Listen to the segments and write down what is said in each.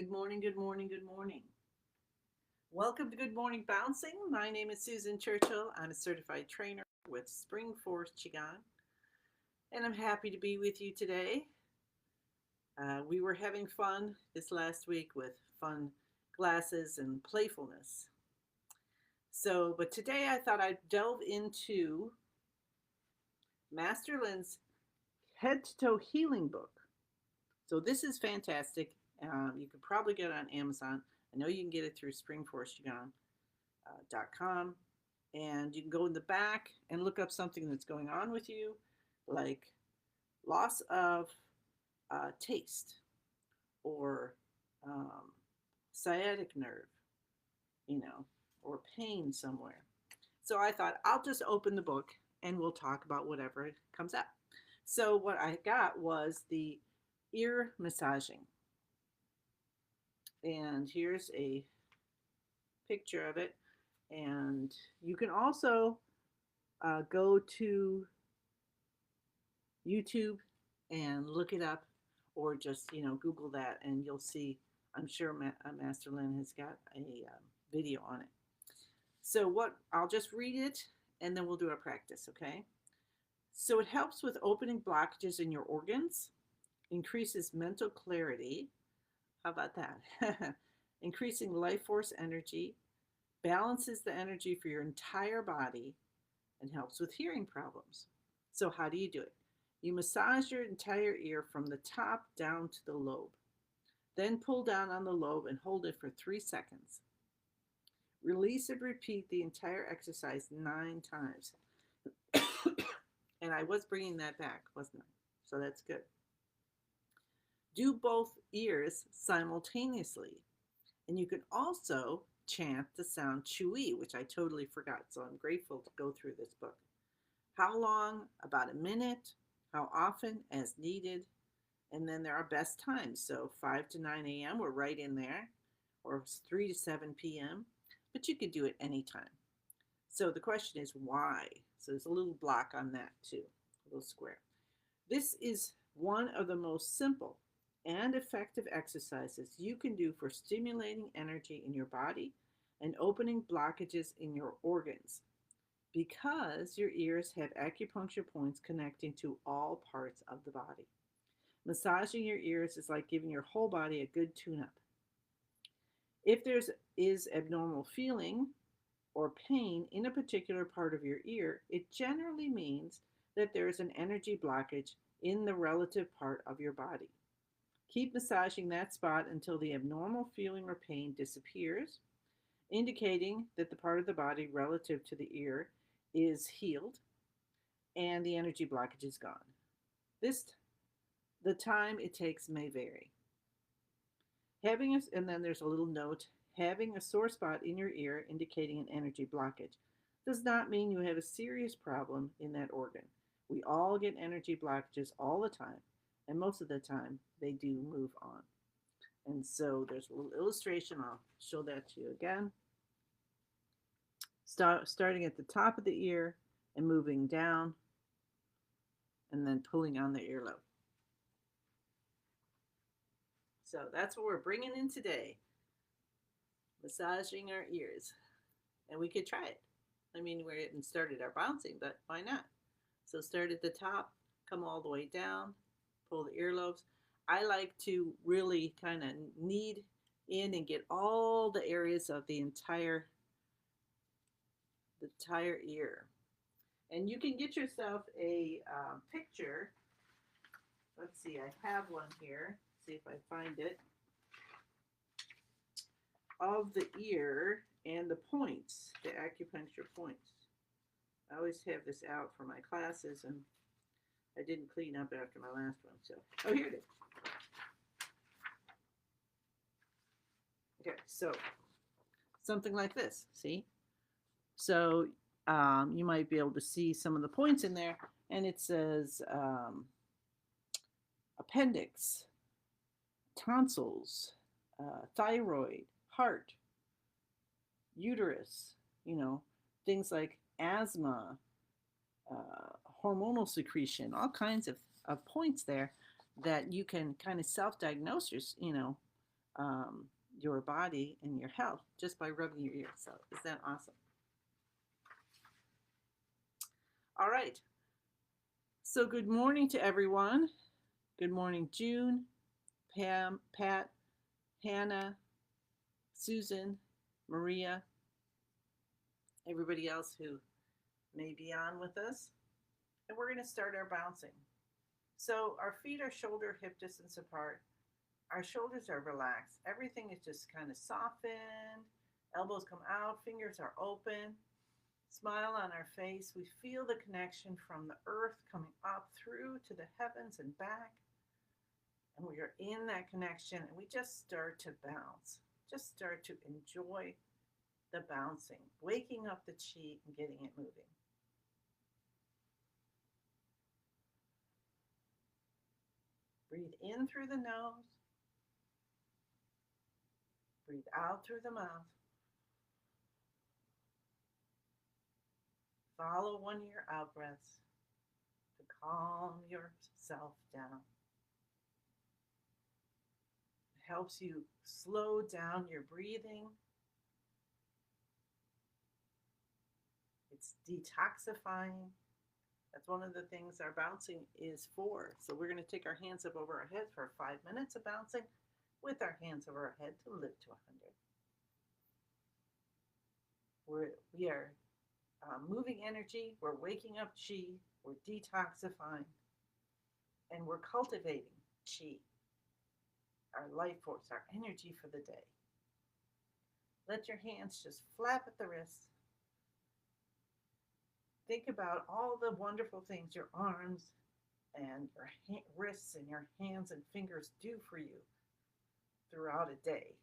Good morning, good morning, good morning. Welcome to Good Morning Bouncing. My name is Susan Churchill. I'm a certified trainer with Spring Forest Qigong, and I'm happy to be with you today. We were having fun this last week with fun glasses and playfulness. But today I thought I'd delve into Master Lin's Head to Toe Healing Book. So this is fantastic. You could probably get it on Amazon. I know you can get it through springforestqigong.com, and you can go in the back and look up something that's going on with you, like loss of taste or um, sciatic nerve, or pain somewhere. So I thought I'll just open the book and we'll talk about whatever comes up. So what I got was the ear massaging. And here's a picture of it. And you can also go to YouTube and look it up, or just Google that, and you'll see. I'm sure Master Lin has got a video on it. So I'll just read it, and then we'll do a practice. Okay. So it helps with opening blockages in your organs, increases mental clarity. How about that? Increasing life force energy, balances the energy for your entire body, and helps with hearing problems. So how do you do it? You massage your entire ear from the top down to the lobe. Then pull down on the lobe and hold it for 3 seconds. Release and repeat the entire exercise 9 times. And I was bringing that back, wasn't I? So that's good. Do both ears simultaneously. And you can also chant the sound chewy, which I totally forgot. So I'm grateful to go through this book. How long? About a minute. How often? As needed. And then there are best times. So 5 to 9 a.m. we're right in there, or 3 to 7 p.m. But you could do it anytime. So the question is why? So there's a little block on that too, a little square. This is one of the most simple and effective exercises you can do for stimulating energy in your body and opening blockages in your organs, because your ears have acupuncture points connecting to all parts of the body. Massaging your ears is like giving your whole body a good tune-up. If there is abnormal feeling or pain in a particular part of your ear, it generally means that there is an energy blockage in the relative part of your body. Keep massaging that spot until the abnormal feeling or pain disappears, indicating that the part of the body relative to the ear is healed and the energy blockage is gone. The time it takes may vary. And then there's a little note, having a sore spot in your ear indicating an energy blockage does not mean you have a serious problem in that organ. We all get energy blockages all the time, and most of the time they do move on. And so there's a little illustration. I'll show that to you again. Starting at the top of the ear and moving down, and then pulling on the earlobe. So that's what we're bringing in today, massaging our ears. And we could try it. I mean, we hadn't started our bouncing, but why not? So start at the top, come all the way down, pull the earlobes. I like to really kind of knead in and get all the areas of the entire ear. And you can get yourself a picture. Let's see, I have one here. See if I find it. Of the ear and the points, the acupuncture points. I always have this out for my classes, and I didn't clean up after my last one. So, here it is. Okay, so something like this, see? So you might be able to see some of the points in there, and it says appendix, tonsils, thyroid, heart, uterus, things like asthma, hormonal secretion, all kinds of points there that you can kind of self-diagnose, um, your body and your health just by rubbing your ears. So, is that awesome? All right. So, good morning to everyone. Good morning, June, Pam, Pat, Hannah, Susan, Maria, everybody else who may be on with us. And we're going to start our bouncing. So, our feet are shoulder hip distance apart. Our shoulders are relaxed. Everything is just kind of softened. Elbows come out, fingers are open. Smile on our face. We feel the connection from the earth coming up through to the heavens and back. And we are in that connection and we just start to bounce. Just start to enjoy the bouncing, waking up the chi and getting it moving. Breathe in through the nose. Breathe out through the mouth. Follow one of your out breaths to calm yourself down. It helps you slow down your breathing. It's detoxifying. That's one of the things our bouncing is for. So we're going to take our hands up over our head for 5 minutes of bouncing with our hands over our head to lift to 100. We are moving energy. We're waking up chi. We're detoxifying. And we're cultivating chi, our life force, our energy for the day. Let your hands just flap at the wrists. Think about all the wonderful things your arms and your wrists and your hands and fingers do for you throughout a day.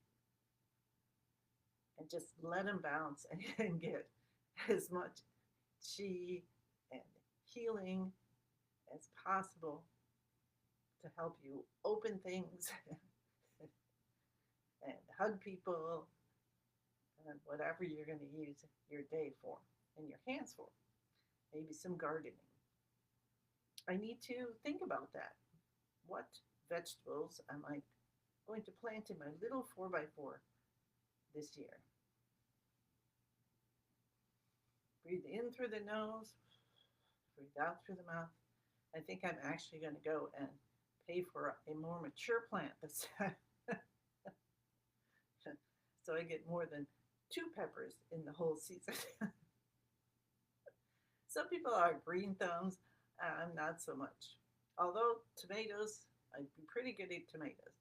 And just let them bounce and get as much chi and healing as possible to help you open things and hug people and whatever you're going to use your day for and your hands for. Maybe some gardening. I need to think about that. What vegetables am I going to plant in my little 4x4 this year? Breathe in through the nose, breathe out through the mouth. I think I'm actually going to go and pay for a more mature plant this so I get more than 2 peppers in the whole season. Some people are green thumbs. I'm not so much. Although tomatoes, I'd be pretty good at tomatoes.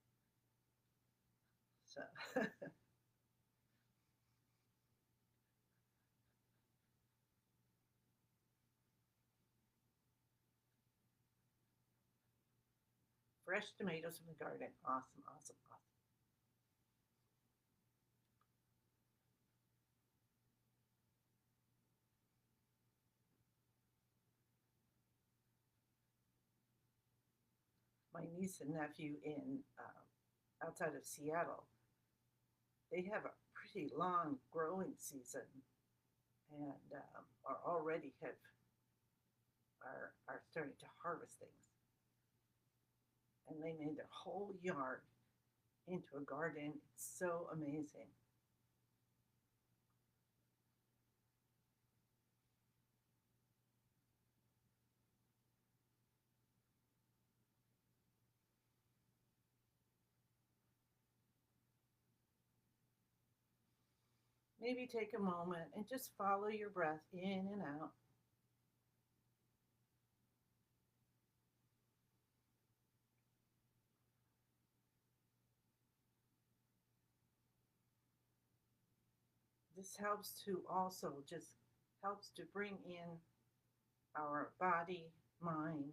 So fresh tomatoes from the garden. Awesome, awesome, awesome. My niece and nephew in outside of Seattle, they have a pretty long growing season and are already are starting to harvest things. And they made their whole yard into a garden. It's so amazing. Maybe take a moment and just follow your breath in and out. This helps to also just helps to bring in our body, mind,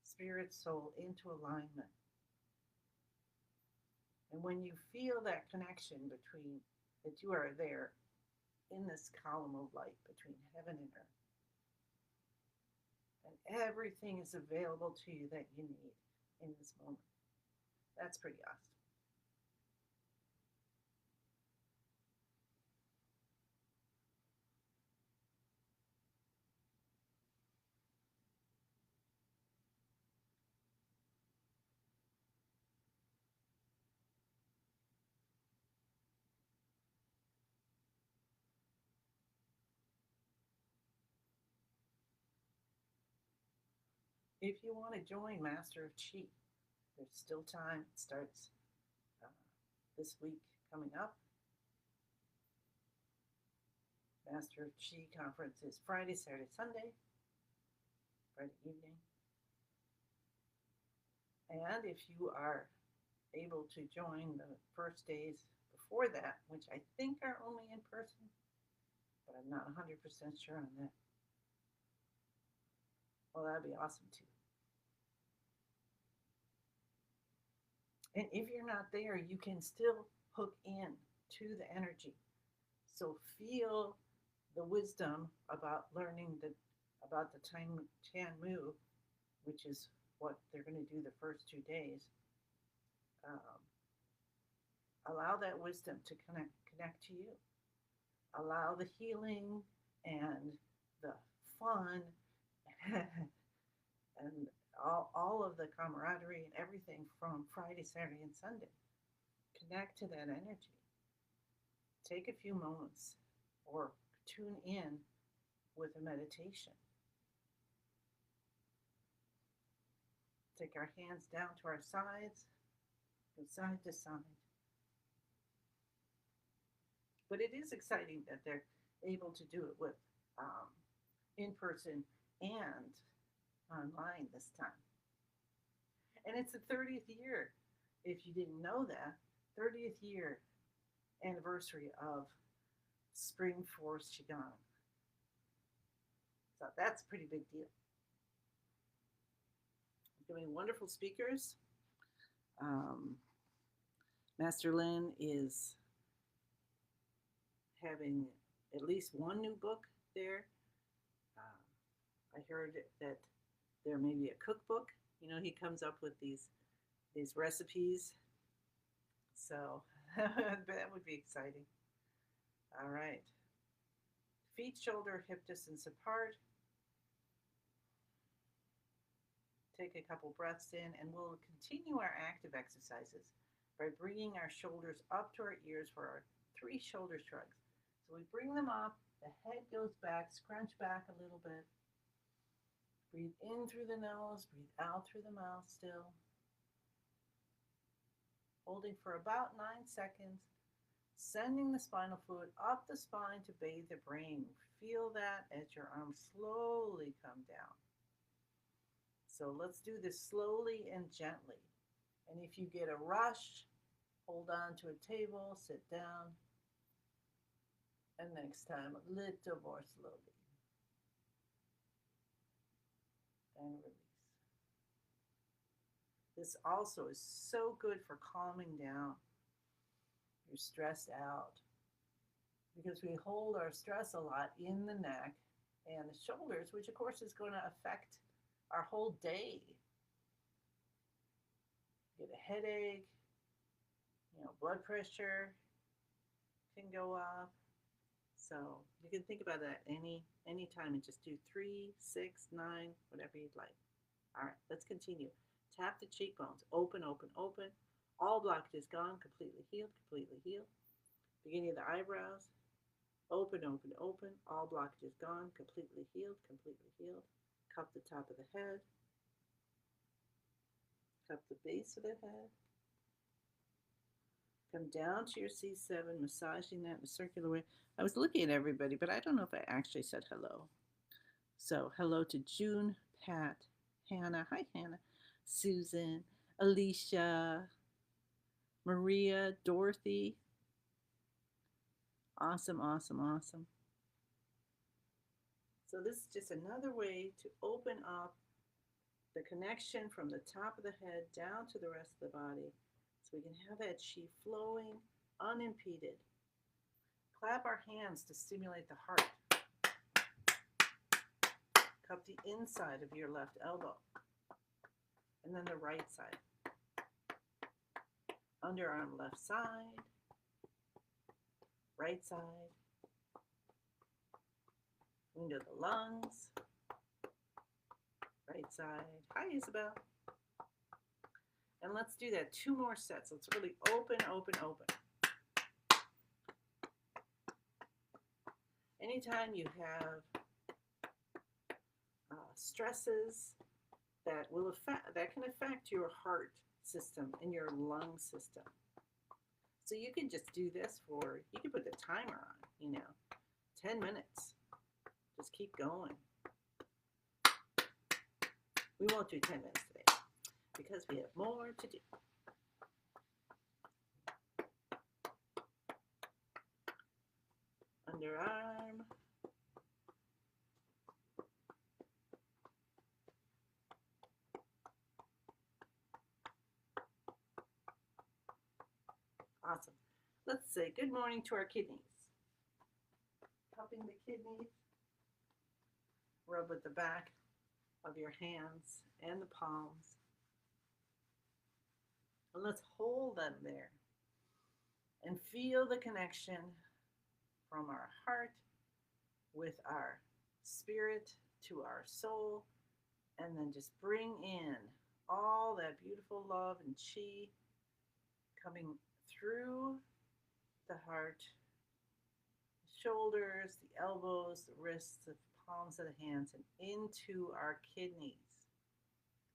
spirit, soul into alignment. And when you feel that connection between that you are there in this column of light between heaven and earth, and everything is available to you that you need in this moment. That's pretty awesome. If you want to join Master of Chi, there's still time. It starts uh, this week coming up. Master of Chi conference is Friday, Saturday, Sunday, Friday evening. And if you are able to join the first days before that, which I think are only in person, but I'm not 100% sure on that, well, that'd be awesome too. And if you're not there, you can still hook in to the energy. So feel the wisdom about learning about the Tian Mu, which is what they're going to do the first 2 days. Um, Allow that wisdom to connect to you. Allow the healing and the fun and all of the camaraderie and everything from Friday, Saturday, and Sunday. Connect to that energy. Take a few moments or tune in with a meditation. Take our hands down to our sides, from side to side. But it is exciting that they're able to do it with in person and online this time. And it's the 30th year, if you didn't know that, 30th year anniversary of Spring Forest Qigong. So that's a pretty big deal. Doing wonderful speakers. Um, Master Lin is having at least one new book there. I heard that there may be a cookbook. You know, he comes up with these recipes. So that would be exciting. All right. Feet, shoulder, hip distance apart. Take a couple breaths in, and we'll continue our active exercises by bringing our shoulders up to our ears for our 3 shoulder shrugs. So we bring them up, the head goes back, scrunch back a little bit. Breathe in through the nose, breathe out through the mouth still. Holding for about 9 seconds, sending the spinal fluid up the spine to bathe the brain. Feel that as your arms slowly come down. So let's do this slowly and gently. And if you get a rush, hold on to a table, sit down. And next time, a little more slowly. And release. This also is so good for calming down. You're stressed out. Because we hold our stress a lot in the neck and the shoulders, which of course is going to affect our whole day. Get a headache, blood pressure can go up. So you can think about that any time and just do 3, 6, 9, whatever you'd like. All right, let's continue. Tap the cheekbones. Open, open, open. All blockages gone. Completely healed, completely healed. Beginning of the eyebrows. Open, open, open. All blockages gone. Completely healed, completely healed. Cup the top of the head. Cup the base of the head. Come down to your C7, massaging that in a circular way. I was looking at everybody, but I don't know if I actually said hello. So hello to June, Pat, Hannah. Hi, Hannah. Susan, Alicia, Maria, Dorothy. Awesome, awesome, awesome. So this is just another way to open up the connection from the top of the head down to the rest of the body so we can have that chi flowing unimpeded. Clap our hands to stimulate the heart. Cup the inside of your left elbow and then the right side. Underarm left side, right side, into the lungs, right side. Hi, Isabel. And let's do that 2 more sets. Let's really open, open, open. Anytime you have stresses that can affect your heart system and your lung system. So you can just do this for, you can put the timer on, 10 minutes. Just keep going. We won't do 10 minutes today because we have more to do. Underarm. Awesome. Let's say good morning to our kidneys. Cupping the kidneys. Rub with the back of your hands and the palms. And let's hold them there and feel the connection from our heart with our spirit to our soul, and then just bring in all that beautiful love and chi coming through the heart, the shoulders, the elbows, the wrists, the palms of the hands, and into our kidneys.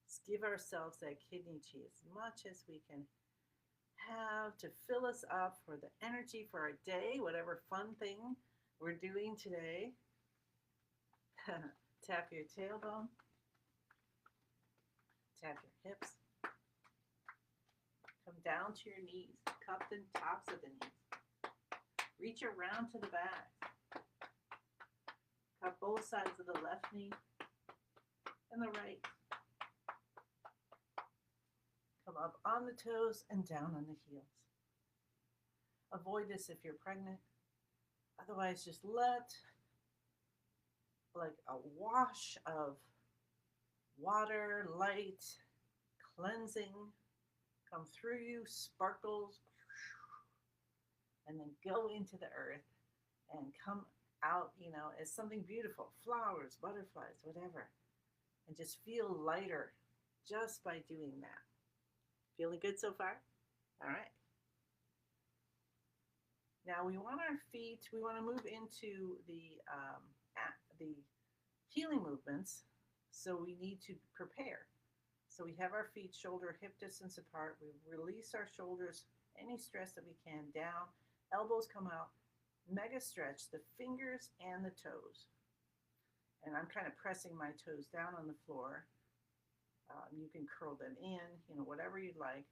Let's give ourselves that kidney chi as much as we can have to fill us up for the energy for our day, whatever fun thing we're doing today. Tap your tailbone, tap your hips, come down to your knees, cup the tops of the knees, reach around to the back, cup both sides of the left knee and the right. Come up on the toes and down on the heels. Avoid this if you're pregnant. Otherwise, just let like a wash of water, light, cleansing come through you, sparkles, and then go into the earth and come out, as something beautiful, flowers, butterflies, whatever. And just feel lighter just by doing that. Feeling good so far? All right. Now we want our feet, we want to move into the healing movements. So we need to prepare. So we have our feet shoulder, hip distance apart. We release our shoulders, any stress that we can, down. Elbows come out. Mega stretch the fingers and the toes. And I'm kind of pressing my toes down on the floor. You can curl them in, whatever you'd like.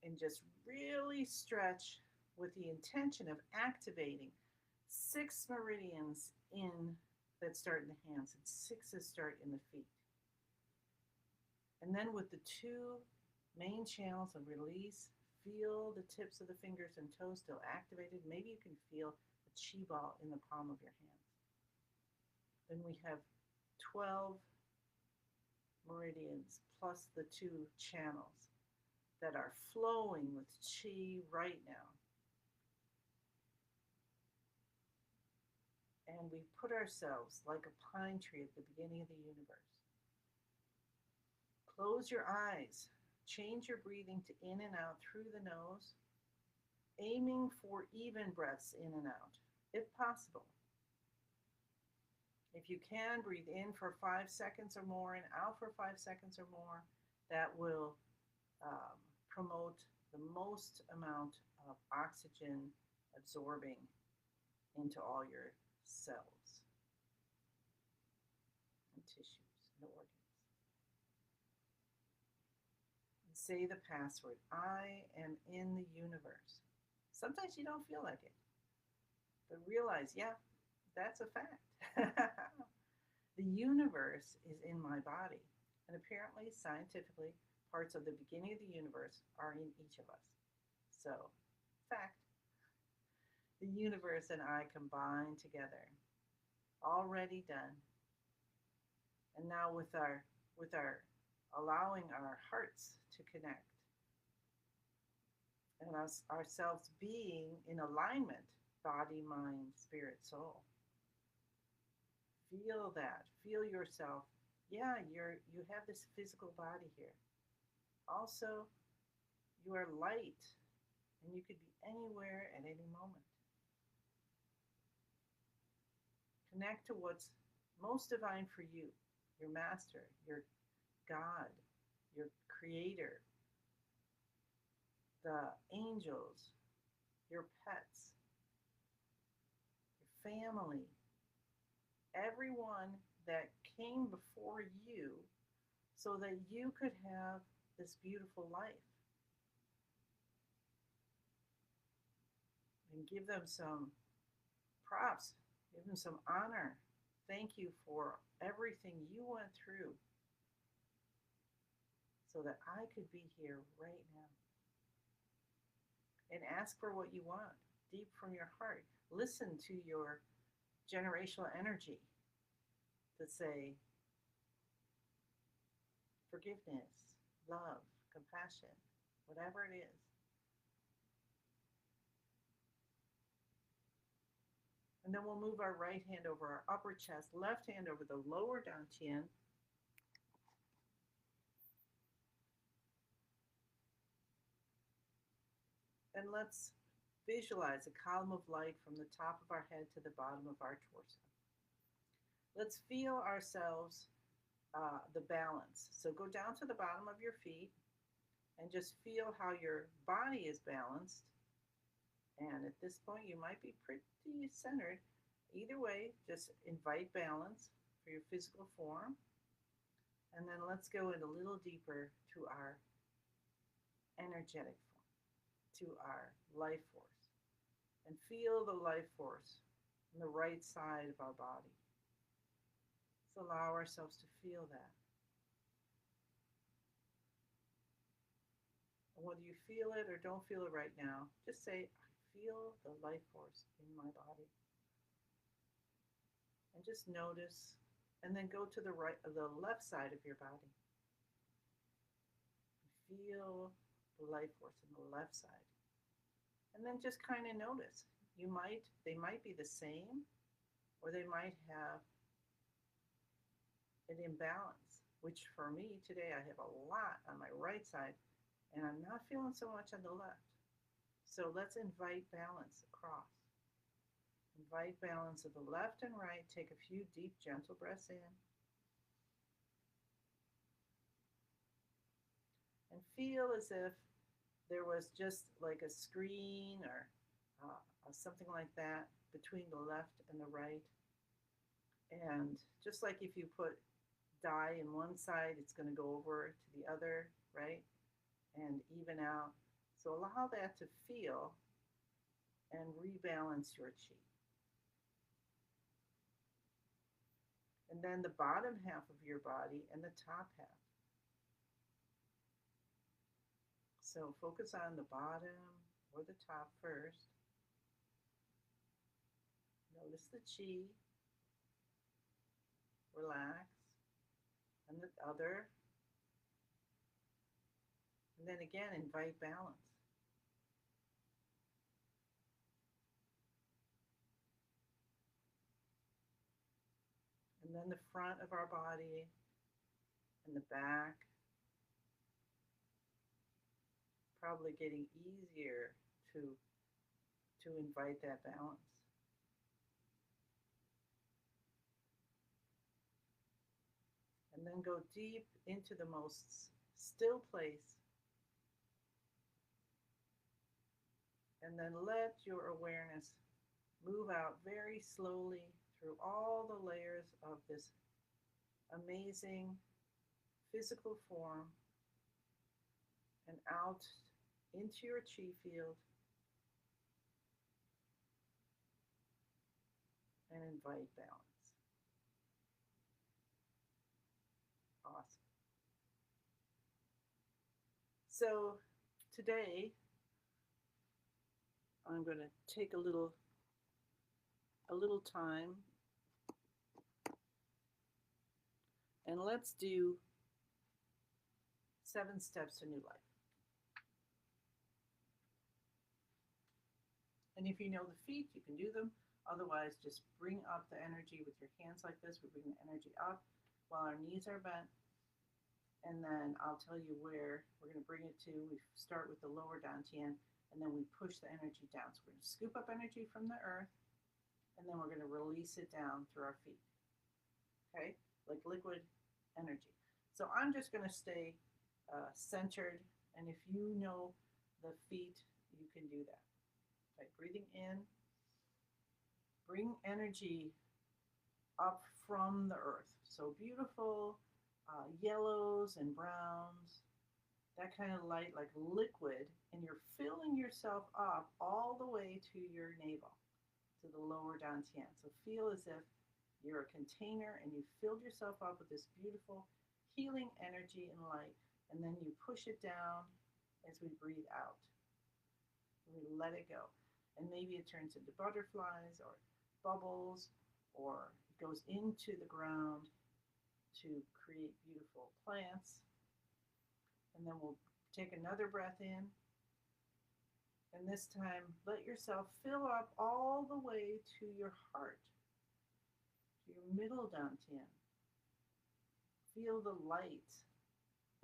And just really stretch with the intention of activating 6 meridians that start in the hands and 6 that start in the feet. And then with the 2 main channels of release, feel the tips of the fingers and toes still activated. Maybe you can feel a chi ball in the palm of your hand. Then we have 12 meridians plus the 2 channels that are flowing with chi right now. And we put ourselves like a pine tree at the beginning of the universe. Close your eyes. Change your breathing to in and out through the nose, aiming for even breaths in and out, if possible. If you can, breathe in for 5 seconds or more and out for 5 seconds or more. That will promote the most amount of oxygen absorbing into all your cells and tissues and organs. And say the password, I am in the universe. Sometimes you don't feel like it, but realize, yeah, that's a fact. The universe is in my body, and apparently, scientifically, parts of the beginning of the universe are in each of us. So, fact, the universe and I combine together. Already done. And now with our allowing our hearts to connect and ourselves being in alignment, body, mind, spirit, soul. Feel that. Feel yourself. Yeah, you have this physical body here. Also, you are light, and you could be anywhere at any moment. Connect to what's most divine for you, your master, your God, your creator, the angels, your pets, your family, everyone that came before you so that you could have this beautiful life, and give them some props, give them some honor. Thank you for everything you went through so that I could be here right now. And ask for what you want deep from your heart. Listen to your generational energy to say forgiveness, love, compassion, whatever it is. And then we'll move our right hand over our upper chest, left hand over the lower dantian. And let's visualize a column of light from the top of our head to the bottom of our torso. Let's feel ourselves, the balance. So go down to the bottom of your feet and just feel how your body is balanced. And at this point, you might be pretty centered. Either way, just invite balance for your physical form. And then let's go in a little deeper to our energetic form, to our life force. And feel the life force on the right side of our body. Let's allow ourselves to feel that. And whether you feel it or don't feel it right now, just say, I feel the life force in my body. And just notice, and then go to the left side of your body. Feel the life force in the left side. And then just kind of notice. They might be the same, or they might have an imbalance, which for me today, I have a lot on my right side, and I'm not feeling so much on the left. So let's invite balance across. Invite balance of the left and right. Take a few deep, gentle breaths in. And feel as if there was just like a screen or something like that between the left and the right. And just like if you put dye in one side, it's going to go over to the other, right? And even out. So allow that to feel and rebalance your chi. And then the bottom half of your body and the top half. So focus on the bottom or the top first. Notice the chi. Relax. And the other. And then again, invite balance. And then the front of our body and the back. Probably getting easier to invite that balance. And then go deep into the most still place. And then let your awareness move out very slowly through all the layers of this amazing physical form and out into your chi field and invite balance. Awesome. So today I'm going to take a little time and let's do 7 steps to new life. And if you know the feet, you can do them. Otherwise, just bring up the energy with your hands like this. We bring the energy up while our knees are bent. And then I'll tell you where we're going to bring it to. We start with the lower dantian, and then we push the energy down. So we're going to scoop up energy from the earth, and then we're going to release it down through our feet. Okay? Like liquid energy. So I'm just going to stay centered. And if you know the feet, you can do that. By breathing in, bring energy up from the earth. So beautiful yellows and browns, that kind of light, like liquid, and you're filling yourself up all the way to your navel, to the lower dantian. So feel as if you're a container and you filled yourself up with this beautiful healing energy and light, and then you push it down as we breathe out. We let it go. And maybe it turns into butterflies or bubbles, or it goes into the ground to create beautiful plants. And then we'll take another breath in. And this time, let yourself fill up all the way to your heart, to your middle dantian. Feel the light,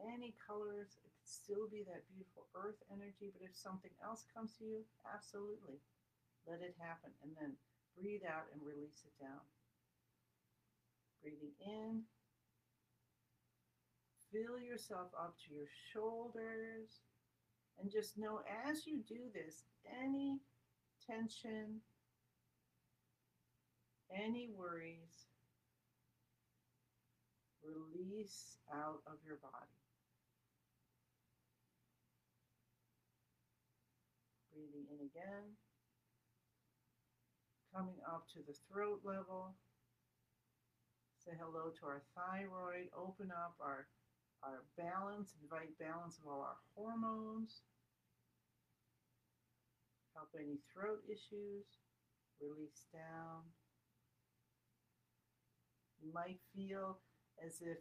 any colors. It could still be that beautiful earth energy, but if something else comes to you, absolutely. Let it happen. And then breathe out and release it down. Breathing in, fill yourself up to your shoulders. And just know as you do this, any tension, any worries, release out of your body. Breathing in again, coming up to the throat level. Say hello to our thyroid. Open up our balance, invite balance of all our hormones. Help any throat issues. Release down. You might feel as if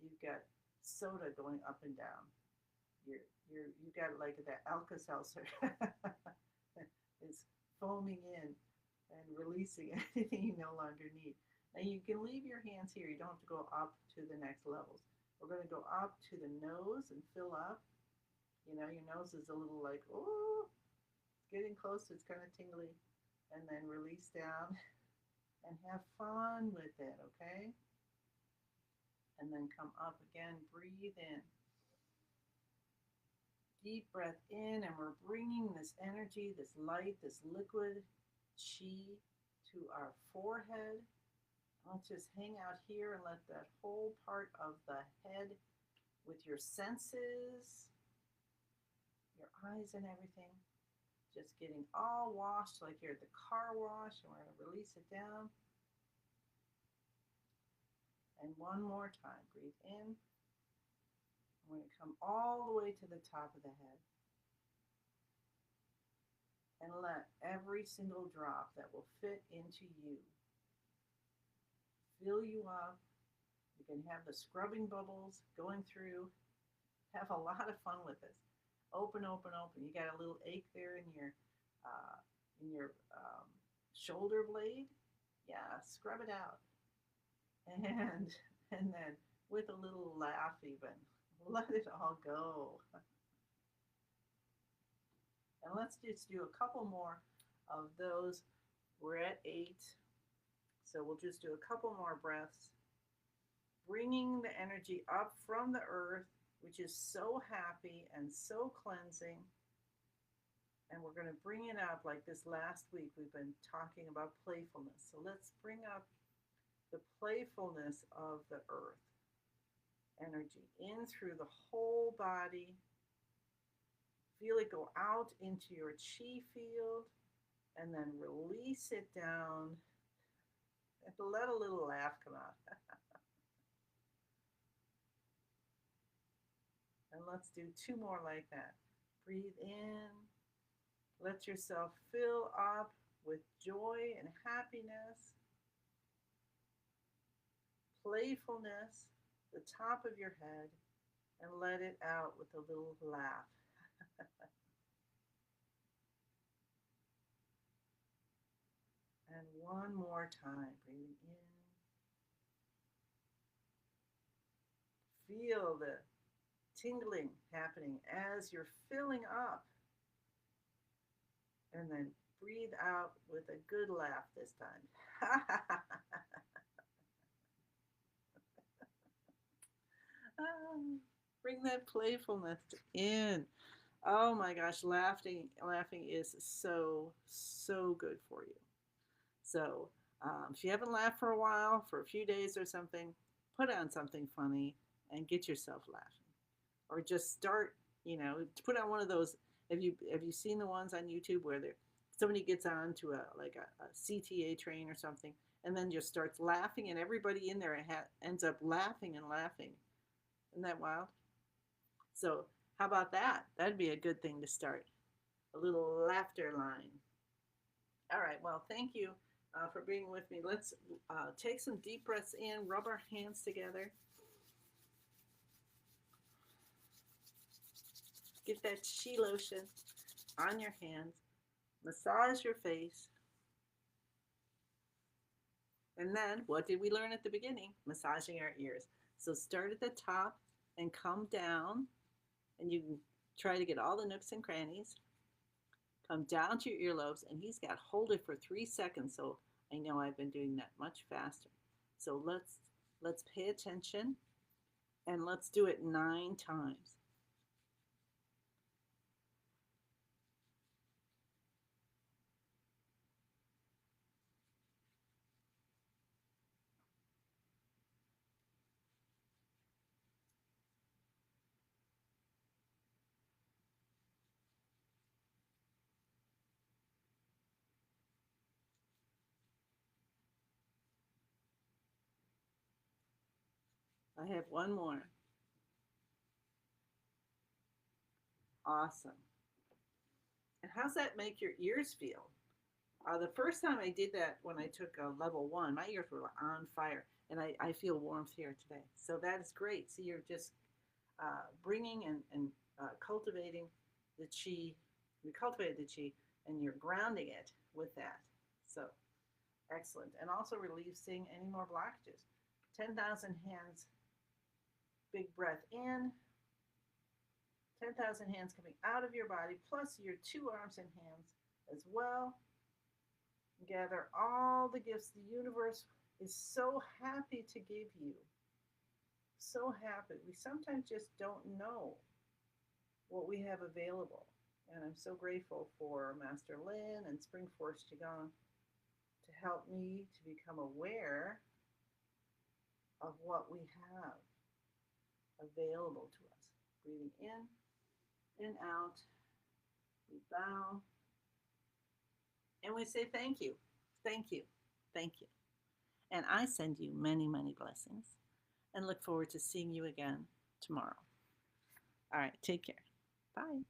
you've got soda going up and down. You got like that Alka-Seltzer. It's foaming in and releasing anything you no longer need. Now you can leave your hands here. You don't have to go up to the next levels. We're going to go up to the nose and fill up. You know, your nose is a little like, oh, it's getting close. It's kind of tingly. And then release down and have fun with it, okay? And then come up again. Breathe in. Deep breath in, and we're bringing this energy, this light, this liquid chi to our forehead. Let's just hang out here and let that whole part of the head with your senses, your eyes and everything, just getting all washed like you're at the car wash, and we're going to release it down. And one more time, breathe in. I'm going to come all the way to the top of the head. And let every single drop that will fit into you fill you up. You can have the scrubbing bubbles going through. Have a lot of fun with this. Open, open, open. You got a little ache there in your shoulder blade. Yeah, scrub it out. And then with a little laugh even, let it all go. And let's just do a couple more of those. We're at 8. So we'll just do a couple more breaths. Bringing the energy up from the earth, which is so happy and so cleansing. And we're going to bring it up like this last week. We've been talking about playfulness. So let's bring up the playfulness of the earth energy in through the whole body. Feel it go out into your chi field and then release it down and let a little laugh come out. And let's do 2 more like that. Breathe in. Let yourself fill up with joy and happiness, playfulness, the top of your head, and let it out with a little laugh. And one more time, breathing in. Feel the tingling happening as you're filling up. And then breathe out with a good laugh this time. Bring that playfulness in. Oh my gosh, laughing is so good for you. So if you haven't laughed for a while, for a few days or something, put on something funny and get yourself laughing, or just start. Put on one of those. Have you seen the ones on YouTube where somebody gets on to a CTA train or something, and then just starts laughing, and everybody in there ends up laughing and laughing. Isn't that wild? So how about that? That'd be a good thing to start. A little laughter line. All right. Well, thank you for being with me. Let's take some deep breaths in, rub our hands together, get that chi lotion on your hands, massage your face. And then, what did we learn at the beginning? Massaging our ears. So start at the top and come down, and you can try to get all the nooks and crannies. Come down to your earlobes, and he's got hold it for 3 seconds. So I know I've been doing that much faster. So let's pay attention, and let's do it 9 times. I have one more. Awesome. And how's that make your ears feel? The first time I did that when I took level one, my ears were on fire, and I feel warmth here today. So that is great. So you're just bringing and cultivating the chi. You cultivated the chi, and you're grounding it with that. So excellent. And also releasing any more blockages. 10,000 hands, big breath in. 10,000 hands coming out of your body, plus your 2 arms and hands as well. Gather all the gifts the universe is so happy to give you. So happy. We sometimes just don't know what we have available. And I'm so grateful for Master Lin and Spring Forest Qigong to help me to become aware of what we have available to us. Breathing in and out. We bow. And we say thank you, thank you, thank you. And I send you many, many blessings and look forward to seeing you again tomorrow. All right, take care. Bye.